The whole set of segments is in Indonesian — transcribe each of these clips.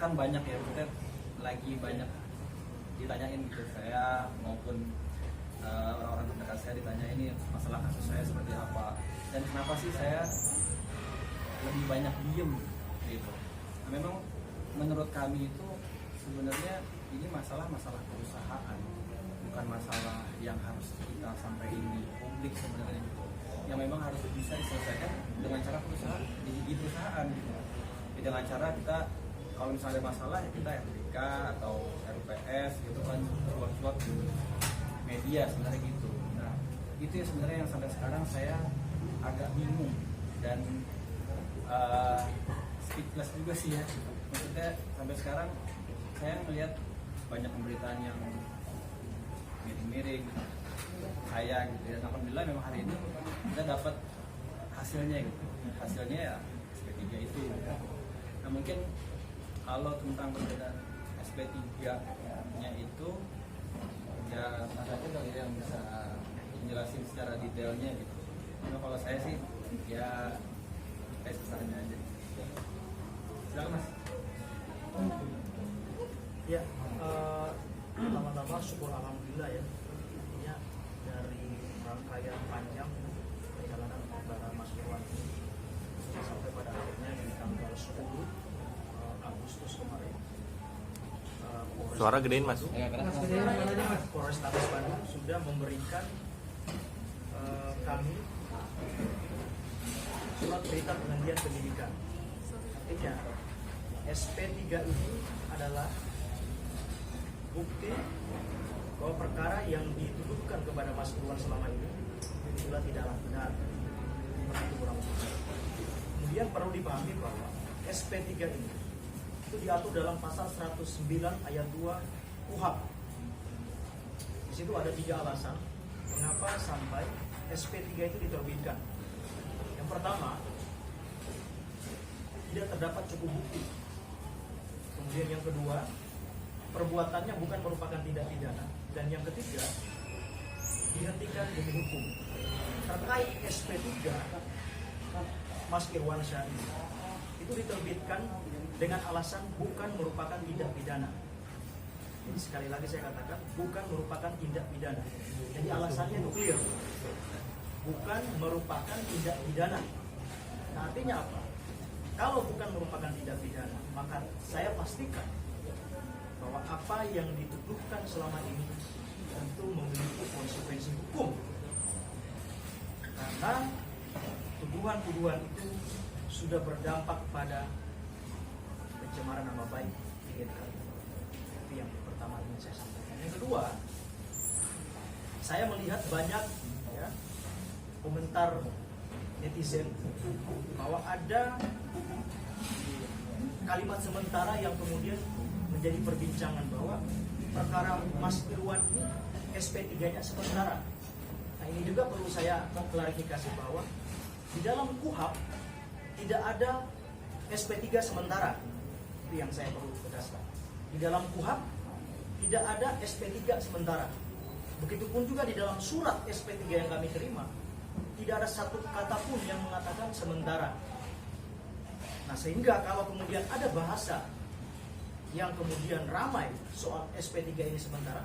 kan banyak ya, kita lagi banyak ditanyain gitu, saya maupun orang-orang terdekat saya ditanya ini masalah kasus saya seperti apa dan kenapa sih saya lebih banyak diem gitu. Nah, memang menurut kami itu sebenarnya ini masalah perusahaan, bukan masalah yang harus kita sampaikan di publik sebenarnya gitu. Yang memang harus bisa diselesaikan dengan cara perusahaan di perusahaan gitu. Dengan cara kita kalau misalnya ada masalah ya kita RPK atau RPS gitu kan, suap-suap di media sebenarnya gitu. Nah itu ya sebenarnya yang sampai sekarang saya agak bingung dan speechless juga sih ya. Maksudnya sampai sekarang saya melihat banyak pemberitaan yang miring-miring saya gitu ya. Alhamdulillah memang hari ini kita dapat hasilnya gitu. Hasilnya ya SP3 itu. Nah mungkin kalau tentang perbedaan SP3-nya itu ya Mas Aceh kali yang bisa menjelaskan secara detailnya gitu. Nah kalau saya sih ya kayak sesanya aja. Silakan Mas. Ya, pertama-tama syukur alhamdulillah ya. Intinya dari rangkaian panjang perjalanan para Mas Irwan ini sampai pada akhirnya di tanggal 10 Agustus kemarin. Suara gedein Mas. Polrestabes Bandung sudah memberikan kami surat perintah penghentian penyidikan. Artinya SP3 ini adalah bukti bahwa perkara yang dituduhkan kepada Mas Irwan selama ini sudah tidaklah benar. Itu kurang lebih. Kemudian perlu dipahami bahwa SP3 ini itu diatur dalam pasal 109 ayat 2 KUHP. Di situ ada 3 alasan mengapa sampai SP3 itu diterbitkan. Yang pertama, tidak terdapat cukup bukti. Kemudian yang kedua, perbuatannya bukan merupakan tindak pidana. Dan yang ketiga, dihentikan demi hukum. Terkait SP3 Mas Irwan Syah itu diterbitkan dengan alasan bukan merupakan tindak pidana. Jadi sekali lagi saya katakan bukan merupakan tindak pidana. Jadi alasannya itu clear. Bukan merupakan tindak pidana. Nah, artinya apa? Kalau bukan merupakan tindak pidana, maka saya pastikan bahwa apa yang dituduhkan selama ini tentu memiliki konsekuensi hukum. Karena tuduhan-tuduhan itu sudah berdampak pada pencemaran nama baik klien kami. Itu yang pertama ingin saya sampaikan. Yang kedua, saya melihat banyak ya, komentar netizen bahwa ada kalimat sementara yang kemudian menjadi perbincangan bahwa perkara Mas Irwan ini SP3-nya sementara. Nah ini juga perlu saya klarifikasi bahwa di dalam KUHP tidak ada SP3 sementara. Itu yang saya perlu tegaskan. Di dalam KUHP tidak ada SP3 sementara. Begitupun juga di dalam surat SP3 yang kami terima, tidak ada satu kata pun yang mengatakan sementara. Nah sehingga kalau kemudian ada bahasa yang kemudian ramai soal SP3 ini sementara,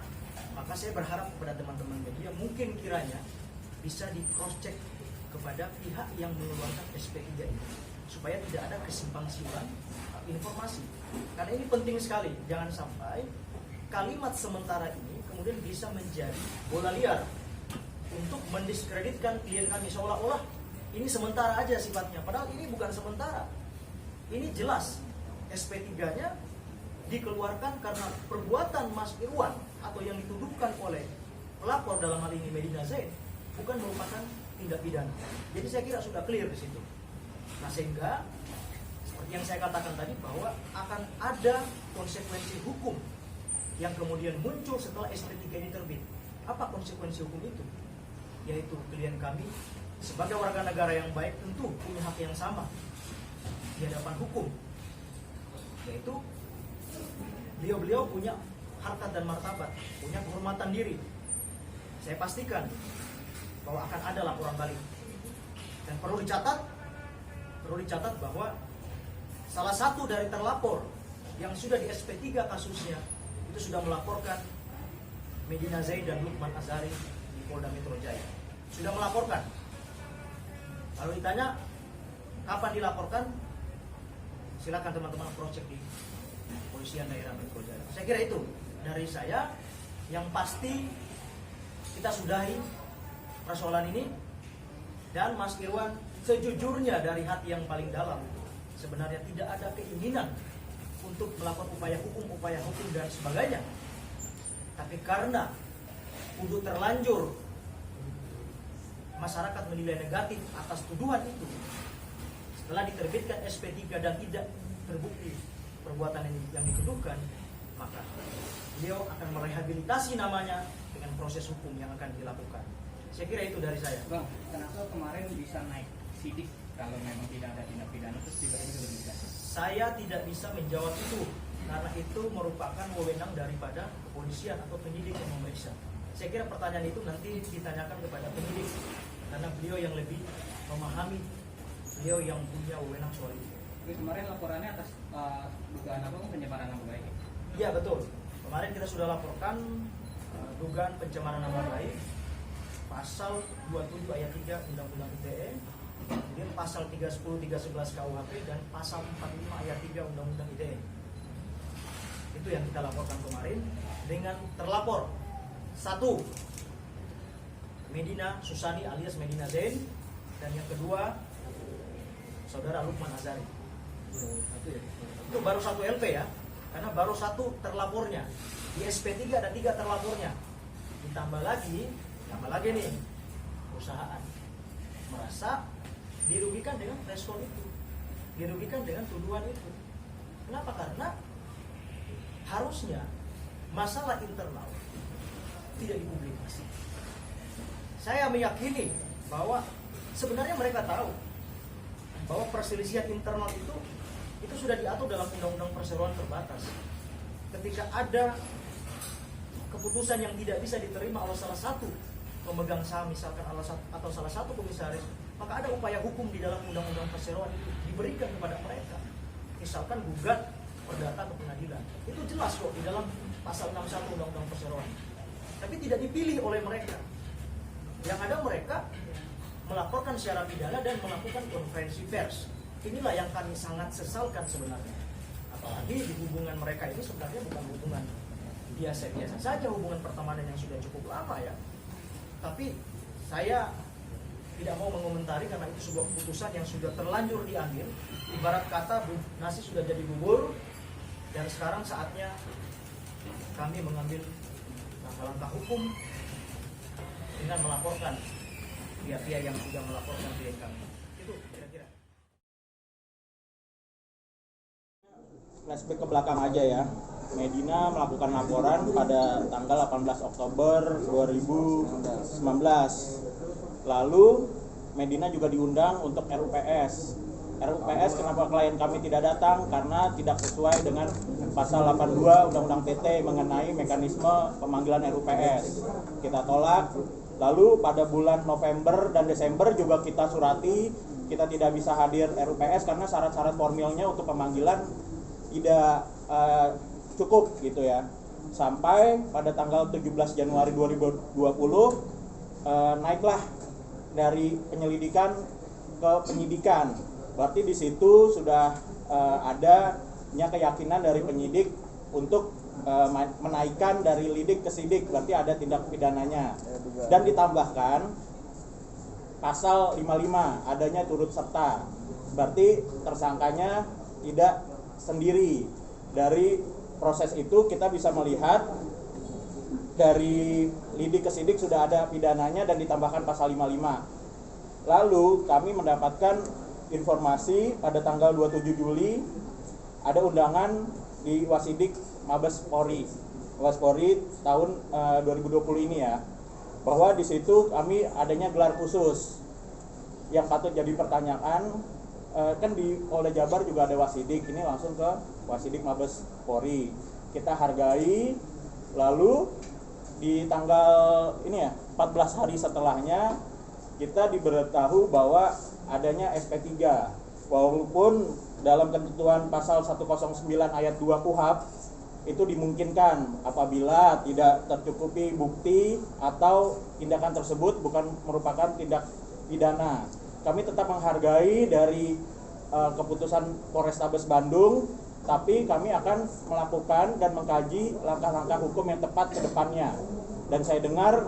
maka saya berharap kepada teman-teman media mungkin kiranya bisa di cross check kepada pihak yang mengeluarkan SP3 ini supaya tidak ada kesimpang siuran informasi. Karena ini penting sekali, jangan sampai kalimat sementara ini kemudian bisa menjadi bola liar untuk mendiskreditkan klien kami seolah-olah ini sementara aja sifatnya, padahal ini bukan sementara. Ini jelas SP3-nya dikeluarkan karena perbuatan Mas Irwan atau yang dituduhkan oleh pelapor dalam hal ini Medina Zain bukan merupakan tindak pidana. Jadi saya kira sudah clear di situ. Nah sehingga seperti yang saya katakan tadi bahwa akan ada konsekuensi hukum yang kemudian muncul setelah SP3 ini terbit. Apa konsekuensi hukum itu? Yaitu klien kami sebagai warga negara yang baik tentu punya hak yang sama di hadapan hukum, yaitu beliau-beliau punya harkat dan martabat, punya kehormatan diri. Saya pastikan bahwa akan ada laporan balik. Dan perlu dicatat bahwa salah satu dari terlapor yang sudah di SP3 kasusnya itu sudah melaporkan Medina Zain dan Lukman Azhari di Polda Metro Jaya. Sudah melaporkan. Kalau ditanya kapan dilaporkan, silakan teman-teman cross check di Kepolisian Daerah Metro Jaya. Saya kira itu dari saya. Yang pasti kita sudahi persoalan ini, dan Mas Irwan sejujurnya dari hati yang paling dalam sebenarnya tidak ada keinginan untuk melakukan upaya hukum dan sebagainya. Tapi karena udah terlanjur masyarakat menilai negatif atas tuduhan itu, setelah diterbitkan SP3 dan tidak terbukti perbuatan yang dituduhkan, maka beliau akan merehabilitasi namanya dengan proses hukum yang akan dilakukan. Saya kira itu dari saya. Bang, kenapa kemarin bisa naik sidik kalau memang tidak ada tindak pidana terus tiba-tiba bisa? Saya tidak bisa menjawab itu karena itu merupakan wewenang daripada kepolisian atau penyidik yang memeriksa. Saya kira pertanyaan itu nanti ditanyakan kepada penyidik karena beliau yang lebih memahami, beliau yang punya wewenang soal itu. Jadi kemarin laporannya atas dugaan apa, pencemaran nama baik? Iya betul. Kemarin kita sudah laporkan dugaan pencemaran nama baik pasal 27 ayat 3 Undang-Undang ITE, kemudian pasal 310, 311 KUHP, dan pasal 45 ayat 3 Undang-Undang ITE. Itu yang kita laporkan kemarin dengan terlapor. 1, Medina Susani alias Medina Zain, dan yang kedua Saudara Lukman Azhari. Itu baru 1 LP ya, karena baru 1 terlapornya. Di SP3 ada 3 terlapornya. Ditambah lagi nih, perusahaan merasa dirugikan dengan respon itu, dirugikan dengan tuduhan itu. Kenapa? Karena harusnya masalah internal tidak dipublikasi. Saya meyakini bahwa sebenarnya mereka tahu bahwa perselisihan internal itu sudah diatur dalam Undang-Undang Perseroan Terbatas. Ketika ada keputusan yang tidak bisa diterima oleh salah satu pemegang saham misalkan atau salah satu komisaris, maka ada upaya hukum di dalam Undang-Undang Perseroan itu diberikan kepada mereka. Misalkan gugat perdata ke pengadilan. Itu jelas kok di dalam pasal 61 Undang-Undang Perseroan. Tapi tidak dipilih oleh mereka. Yang ada mereka melaporkan secara pidana dan melakukan konferensi pers. Inilah yang kami sangat sesalkan sebenarnya. Apalagi di hubungan mereka itu sebenarnya bukan hubungan biasa-biasa saja, hubungan pertemanan yang sudah cukup lama ya. Tapi saya tidak mau mengomentari karena itu sebuah keputusan yang sudah terlanjur diambil. Ibarat kata nasi sudah jadi bubur, dan sekarang saatnya kami mengambil langkah-langkah hukum dengan melaporkan pihak-pihak yang sudah melaporkan klien kami. Itu kira-kira. Flashback ke belakang aja ya. Medina melakukan laporan pada tanggal 18 Oktober 2019. Lalu Medina juga diundang untuk RUPS. RUPS kenapa klien kami tidak datang? Karena tidak sesuai dengan pasal 82 Undang-Undang PT mengenai mekanisme pemanggilan RUPS. Kita tolak. Lalu pada bulan November dan Desember juga kita surati, kita tidak bisa hadir RUPS karena syarat-syarat formilnya untuk pemanggilan tidak cukup gitu ya. Sampai pada tanggal 17 Januari 2020 naiklah dari penyelidikan ke penyidikan. Berarti di situ sudah adanya keyakinan dari penyidik untuk menaikkan dari lidik ke sidik, berarti ada tindak pidananya. Dan ditambahkan pasal 55 adanya turut serta. Berarti tersangkanya tidak sendiri. Dari proses itu kita bisa melihat dari lidik ke sidik sudah ada pidananya dan ditambahkan pasal 55. Lalu kami mendapatkan informasi pada tanggal 27 Juli ada undangan di Wasidik Mabes Polri tahun 2020 ini ya, bahwa di situ kami adanya gelar khusus. Yang patut jadi pertanyaan, kan di Polda Jabar juga ada Wasidik, ini langsung ke Wasidik Mabes Polri. Kita hargai, lalu di tanggal ini ya 14 hari setelahnya kita diberitahu bahwa adanya SP3, walaupun dalam ketentuan pasal 109 ayat 2 KUHP itu dimungkinkan apabila tidak tercukupi bukti atau tindakan tersebut bukan merupakan tindak pidana. Kami tetap menghargai dari keputusan Polrestabes Bandung, tapi kami akan melakukan dan mengkaji langkah-langkah hukum yang tepat ke depannya. Dan saya dengar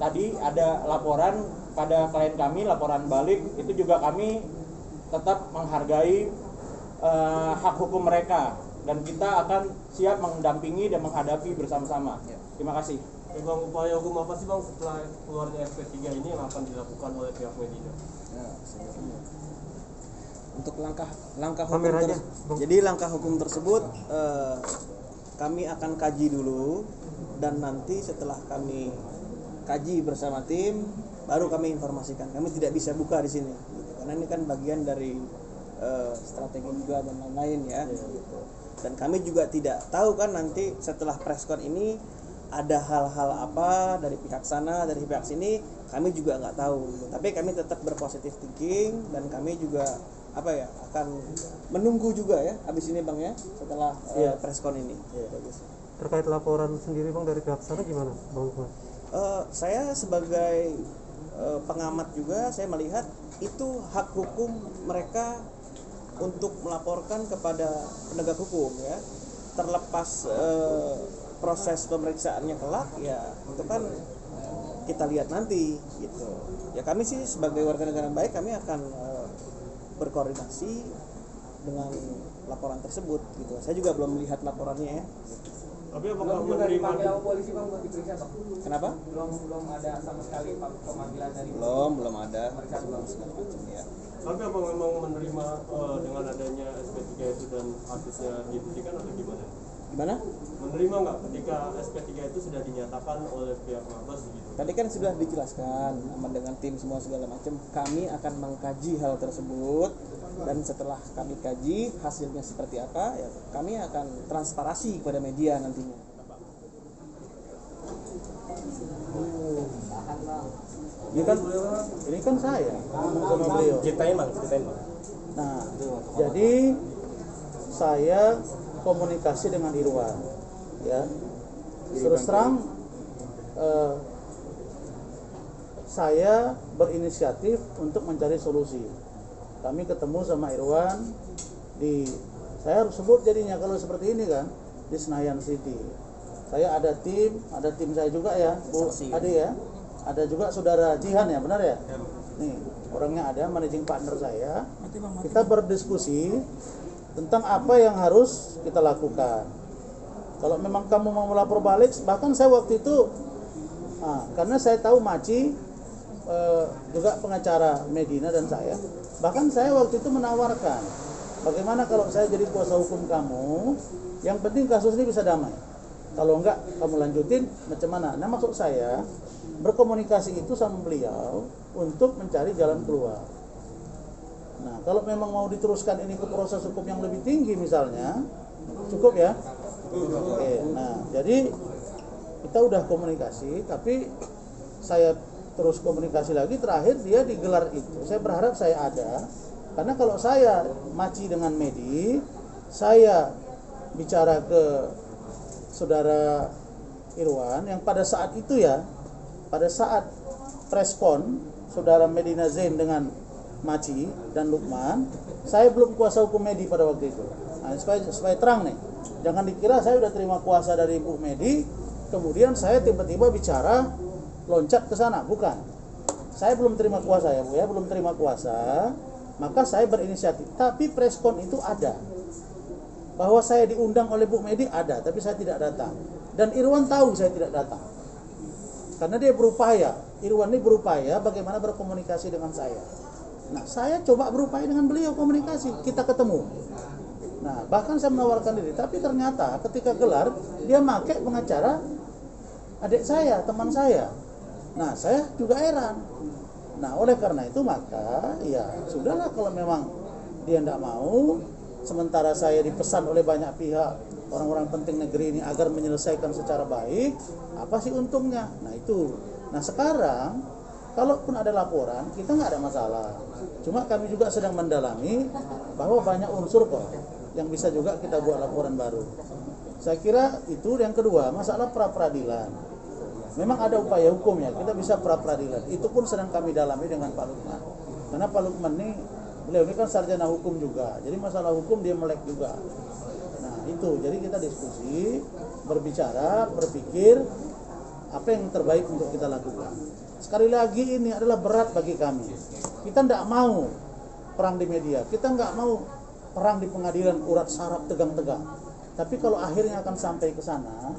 tadi ada laporan pada klien kami, laporan balik, itu juga kami tetap menghargai hak hukum mereka, dan kita akan siap mendampingi dan menghadapi bersama-sama. Terima kasih. Bang, upaya hukum apa sih Bang setelah keluarnya SP3 ini yang akan dilakukan oleh pihak Medina? Untuk langkah hukum jadi langkah hukum tersebut kami akan kaji dulu, dan nanti setelah kami kaji bersama tim baru kami informasikan. Kami tidak bisa buka di sini gitu, karena ini kan bagian dari strategi juga dan lain-lain ya gitu. Dan kami juga tidak tahu kan nanti setelah preskon ini ada hal-hal apa dari pihak sana, dari pihak sini, kami juga nggak tahu gitu. Tapi kami tetap berpositif thinking, dan kami juga akan menunggu juga ya habis ini Bang ya, setelah preskon ini. Bagus. Terkait laporan sendiri Bang dari pihak sana gimana Bang Lukman? Saya sebagai pengamat juga, saya melihat itu hak hukum mereka untuk melaporkan kepada penegak hukum ya. Terlepas proses pemeriksaannya kelak ya, itu kan kita lihat nanti gitu. Ya kami sih sebagai warga negara yang baik, kami akan berkoordinasi dengan laporan tersebut gitu. Saya juga belum melihat laporannya ya. Tapi apakah menerima polisi Bang buat diperiksa Bang? Kenapa? Belum ada sama sekali pemanggilan dari Belum ada. Ya. Tapi apa memang menerima dengan adanya SP3 itu dan kasusnya dibuktikan atau gimana? Gimana? Menerima nggak ketika SP3 itu sudah dinyatakan oleh pihak Mabes gitu? Tadi kan sudah dijelaskan sama dengan tim semua segala macam. Kami akan mengkaji hal tersebut, dan setelah kami kaji hasilnya seperti apa ya kami akan transparasi kepada media nantinya. Ini kan saya sama beliau. Ceritain Bang. Nah, jadi saya komunikasi dengan Irwan, ya. Terus terang, saya berinisiatif untuk mencari solusi. Kami ketemu sama Irwan saya harus sebut jadinya kalau seperti ini kan, di Senayan City. Saya ada tim saya juga ya, Bu Ade ya. Ada juga saudara Jihan ya, benar ya? Nih, orangnya ada, managing partner saya. Kita berdiskusi tentang apa yang harus kita lakukan. Kalau memang kamu mau melapor balik, bahkan saya waktu itu karena saya tahu Maci juga pengacara Medina dan saya, bahkan saya waktu itu menawarkan, bagaimana kalau saya jadi kuasa hukum kamu, yang penting kasus ini bisa damai. Kalau enggak kamu lanjutin macam mana? Nah, maksud saya berkomunikasi itu sama beliau untuk mencari jalan keluar. Nah, kalau memang mau diteruskan ini ke proses hukum yang lebih tinggi misalnya, cukup ya? Oke, nah jadi kita udah komunikasi, tapi saya terus komunikasi lagi, terakhir dia digelar itu. Saya berharap saya ada, karena kalau saya Maci dengan Medi, saya bicara ke saudara Irwan yang pada saat itu ya, pada saat preskon saudara Medina Zain dengan Maci dan Lukman, saya belum kuasa hukum Medi pada waktu itu. Nah, supaya terang nih, jangan dikira saya udah terima kuasa dari Bu Medi, kemudian saya tiba-tiba bicara loncat ke sana, bukan. Saya belum terima kuasa ya Bu ya, belum terima kuasa, maka saya berinisiatif. Tapi preskon itu ada, bahwa saya diundang oleh Bu Medi ada, tapi saya tidak datang. Dan Irwan tahu saya tidak datang, karena dia berupaya, Irwan ini berupaya bagaimana berkomunikasi dengan saya. Nah, saya coba berupaya dengan beliau komunikasi, kita ketemu. Nah, bahkan saya menawarkan diri, tapi ternyata ketika gelar, dia pakai pengacara adik saya, teman saya. Nah, saya juga heran. Nah, oleh karena itu maka, ya sudahlah kalau memang dia tidak mau, sementara saya dipesan oleh banyak pihak, orang-orang penting negeri ini agar menyelesaikan secara baik, apa sih untungnya? Nah itu. Nah sekarang Kalaupun ada laporan, kita nggak ada masalah. Cuma kami juga sedang mendalami bahwa banyak unsur kok yang bisa juga kita buat laporan baru. Saya kira itu yang kedua, masalah pra-peradilan. Memang ada upaya hukumnya, kita bisa pra-peradilan. Itu pun sedang kami dalami dengan Pak Lukman. Karena Pak Lukman beliau ini kan sarjana hukum juga. Jadi masalah hukum dia melek juga. Nah itu, jadi kita diskusi, berbicara, berpikir apa yang terbaik untuk kita lakukan. Sekali lagi ini adalah berat bagi kami. Kita tidak mau perang di media, kita nggak mau perang di pengadilan urat saraf tegang-tegang. Tapi kalau akhirnya akan sampai ke sana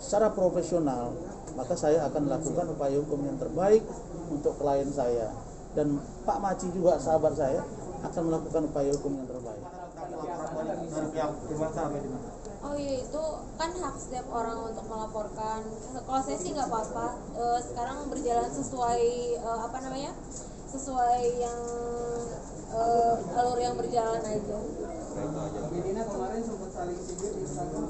secara profesional, maka saya akan lakukan upaya hukum yang terbaik untuk klien saya, dan Pak Maci juga sahabat saya akan melakukan upaya hukum yang terbaik. Oh iya, itu kan hak setiap orang untuk melaporkan. Kalau saya sih nggak apa-apa. Sekarang berjalan sesuai sesuai yang alur yang berjalan aja. Medina kemarin sempat saling sindir di Instagram.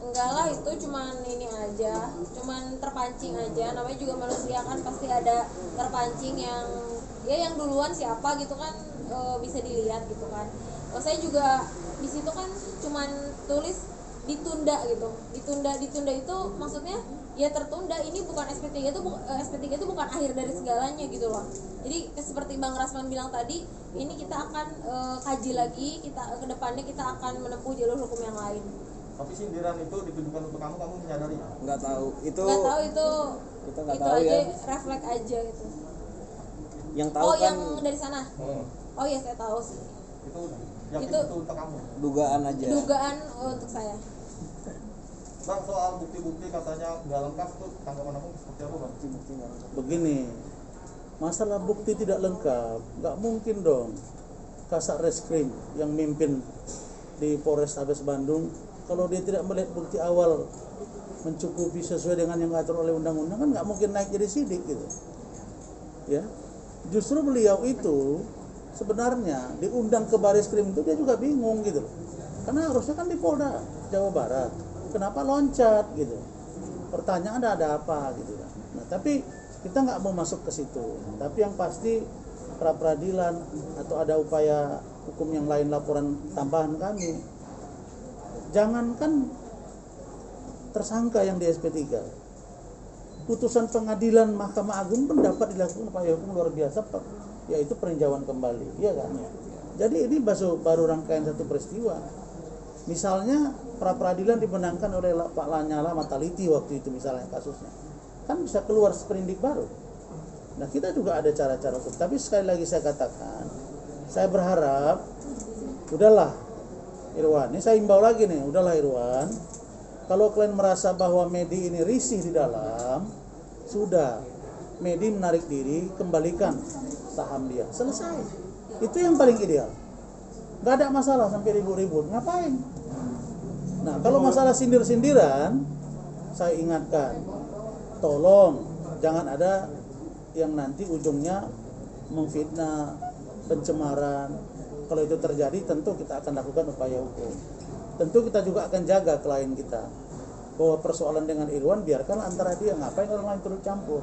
Enggak lah, itu cuman ini aja, cuman terpancing aja. Namanya juga manusia kan, pasti ada terpancing yang duluan siapa gitu kan, bisa dilihat gitu kan. Kalau saya juga di situ kan cuman tulis ditunda gitu. Ditunda itu maksudnya ya tertunda. Ini bukan SP3 itu bukan akhir dari segalanya gitu loh. Jadi seperti Bang Rasman bilang tadi, ini kita akan kaji lagi, kita kedepannya kita akan menempuh jalur hukum yang lain. Tapi sindiran itu ditujukan untuk kamu menyadari? Nggak tahu itu kita nggak itu tahu aja, ya. refleks aja gitu. Yang tahu kan yang dari sana. Oh iya, saya tahu sih. Itu untuk kamu? dugaan aja. Dugaan untuk saya. Bang, soal bukti-bukti katanya nggak lengkap tuh, tanggapan aku seperti apa Bang? Bukti nggak lengkap. Begini, masalah bukti tidak lengkap, nggak mungkin dong Kasat Reskrim yang mimpin di Polrestabes Bandung kalau dia tidak melihat bukti awal mencukupi sesuai dengan yang diatur oleh undang-undang, kan nggak mungkin naik jadi sidik gitu. Ya, justru beliau itu sebenarnya diundang ke Bareskrim itu dia juga bingung gitu, karena harusnya kan di Polda Jawa Barat, kenapa loncat gitu? Pertanyaan ada apa gitu kan? Nah, tapi kita nggak mau masuk ke situ. Tapi yang pasti pra peradilan atau ada upaya hukum yang lain, laporan tambahan kami. Jangankan tersangka yang di SP3, putusan pengadilan Mahkamah Agung pun dapat dilakukan upaya hukum luar biasa, yaitu peninjauan kembali, iya kan? Jadi ini baru rangkaian satu peristiwa. Misalnya pra peradilan dimenangkan oleh Pak Lanyala Mataliti waktu itu misalnya kasusnya, kan bisa keluar sprindik baru. Nah kita juga ada cara-cara hukum. Tapi sekali lagi saya katakan, saya berharap udahlah Irwan, ini saya imbau lagi nih, udahlah Irwan, kalau kalian merasa bahwa Medi ini risih di dalam, sudah, Medi menarik diri, kembalikan saham dia, selesai. Itu yang paling ideal. Gak ada masalah sampai ribut-ribut, ngapain? Nah kalau masalah sindir-sindiran, saya ingatkan, tolong jangan ada yang nanti ujungnya memfitnah, pencemaran. Kalau itu terjadi, tentu kita akan lakukan upaya hukum. Tentu kita juga akan jaga klien kita, bahwa persoalan dengan Irwan biarkan antara dia, ngapain orang lain turut campur.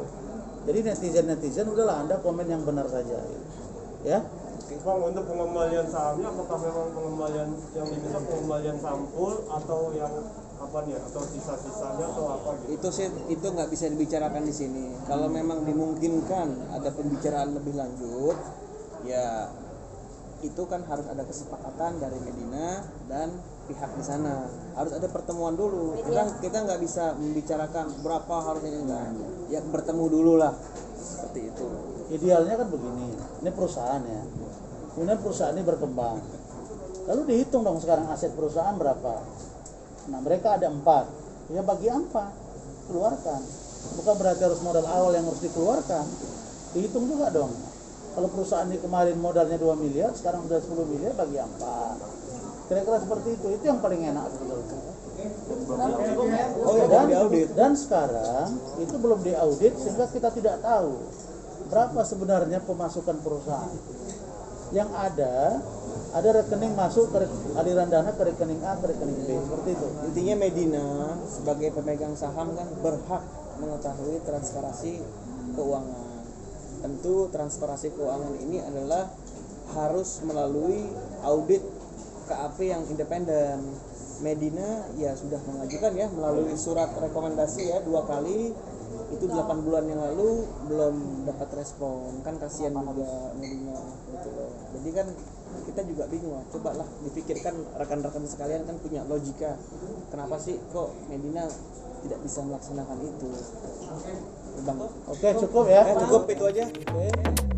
Jadi netizen udahlah, Anda komen yang benar saja, ya. Bang, untuk pengembalian sahamnya apakah memang pengembalian yang diminta pengembalian sampul atau yang apa nih, atau sisa-sisanya atau apa gitu? Itu nggak bisa dibicarakan di sini. Kalau memang dimungkinkan ada pembicaraan lebih lanjut, ya itu kan harus ada kesepakatan dari Medina dan pihak di sana. Harus ada pertemuan dulu. Kita nggak bisa membicarakan berapa harus ini, enggak. Ya bertemu dulu lah. Seperti itu. Idealnya kan begini, ini perusahaan ya. Kemudian perusahaan ini berkembang. Lalu dihitung dong sekarang aset perusahaan berapa. Nah mereka ada 4. Ya bagi apa? Keluarkan. Bukan berarti harus modal awal yang harus dikeluarkan. Dihitung juga dong. Kalau perusahaan ini kemarin modalnya 2 miliar, sekarang sudah 10 miliar, bagi 4. Kira-kira seperti itu yang paling enak sebetulnya. Dan sekarang itu belum diaudit sehingga kita tidak tahu berapa sebenarnya pemasukan perusahaan. Yang ada rekening masuk ke aliran dana ke rekening A, ke rekening B, seperti itu. Intinya Medina sebagai pemegang saham kan berhak mengetahui transparansi keuangan. Tentu transparansi keuangan ini adalah harus melalui audit KAP yang independen. Medina ya sudah mengajukan ya melalui surat rekomendasi ya 2 kali, itu 8 bulan yang lalu belum dapat respon, kan kasihan juga Medina gitu loh. Jadi kan kita juga bingung, cobalah dipikirkan rekan-rekan sekalian kan punya logika, kenapa sih kok Medina tidak bisa melaksanakan itu. Bang. Oke, cukup ya. Cukup itu aja. Oke.